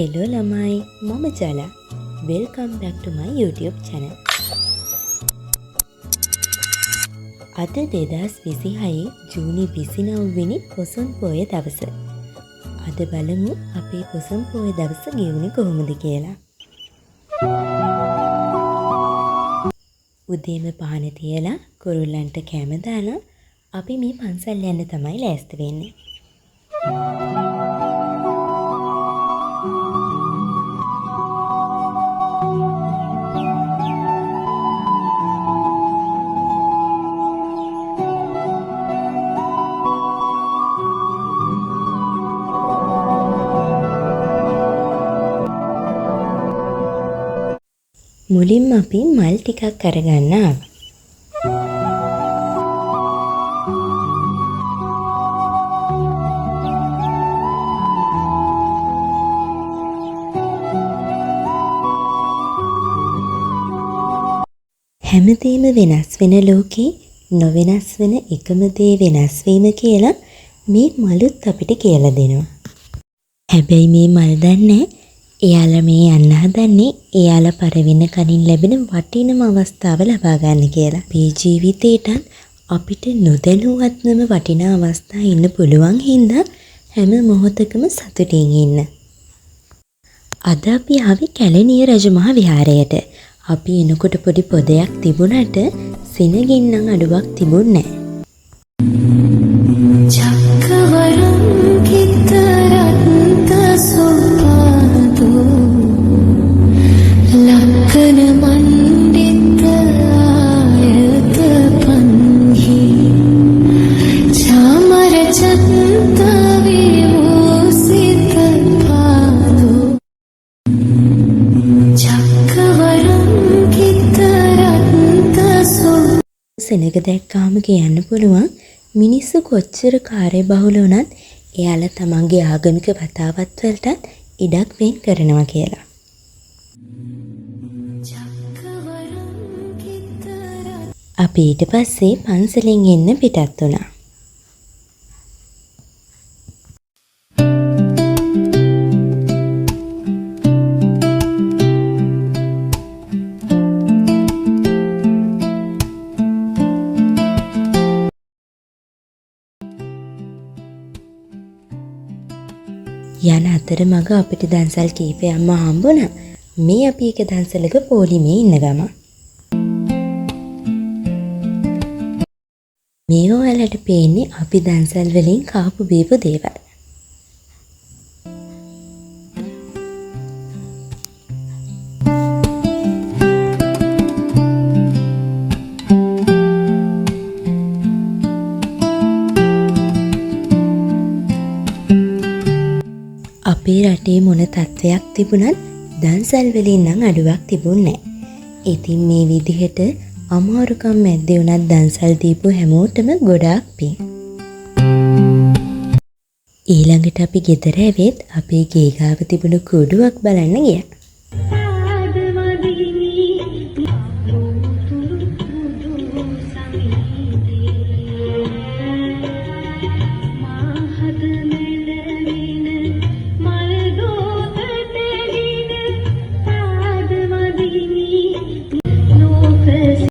Hello lamai, mama Jala. Welcome back to my YouTube channel. අද 2026 ජූනි 29 වෙනි පොසොන් පෝය දවස. අද බලමු අපේ පොසොන් පෝය දවස ගෙවුනේ කොහොමද කියලා. උදේම පහන තියලා කුරුල්ලන්ට කැම දාලා අපි මේ පන්සල් යන්න තමයි ලෑස්ති වෙන්නේ. මුලින්ම අපි මල් ටිකක් අරගන්න ආවා. හැමදේම වෙනස් වෙන ලෝකේ නොවෙනස් වෙන එකම දේ වෙනස් වීම කියලා මේ මලුත් අපිට කියලා දෙනවා. හැබැයි මේ මල් දන්නේ එයාලා මේ යන්න හදන්නේ එයාලා පරවෙන්න කලින් ලැබෙන වටිනම අවස්ථාව ලබා ගන්න කියලා. මේ ජීවිතේටත් අපිට නොදැනුවත්වම වටිනා අවස්ථා ඉන්න පුළුවන් හින්දා හැම මොහොතකම සතුටින් ඉන්න. අද අපි ආවේ කැලණිය රජමහා විහාරයට. අපි එනකොට පොඩි පොදයක් තිබුණට සිනගින්නම් අඩුවක් තිබුණේ නැහැ. සෙනග දැක්කාම කියන්න පුළුවන් මිනිස්සු කොච්චර කාර්යබහුල වුණත් එයාලා තමන්ගේ ආගමික වතාවත් වලට ඉඩක් වෙන් කරනවා කියලා. අපි ඊට පස්සේ පන්සලෙන් එන්න පිටත් වුණා. යන අතරමඟ අපිට දන්සල් කීපයක්ම හම්බුණා. මේ අපි එක දන්සලක පොලිමේ ඉන්න ගම. මේ ඔයාලට පේන්නේ අපි දන්සල් වලින් කාපු බීපු දේවල්. අපේ රටේ මොන තත්ත්වයක් තිබුණත් දන්සල් වලින් නම් අඩුවක් තිබුණේ නැහැ. ඉතින් මේ විදිහට අමාරුකම් මැද්දේ උනත් දන්සල් දීපු හැමෝටම ගොඩාක් පිං. ඊළඟට අපි ගෙදර ඇවිත් අපේ ගේ ගාව තිබුණු කුඩුවක් බලන්න ගියා.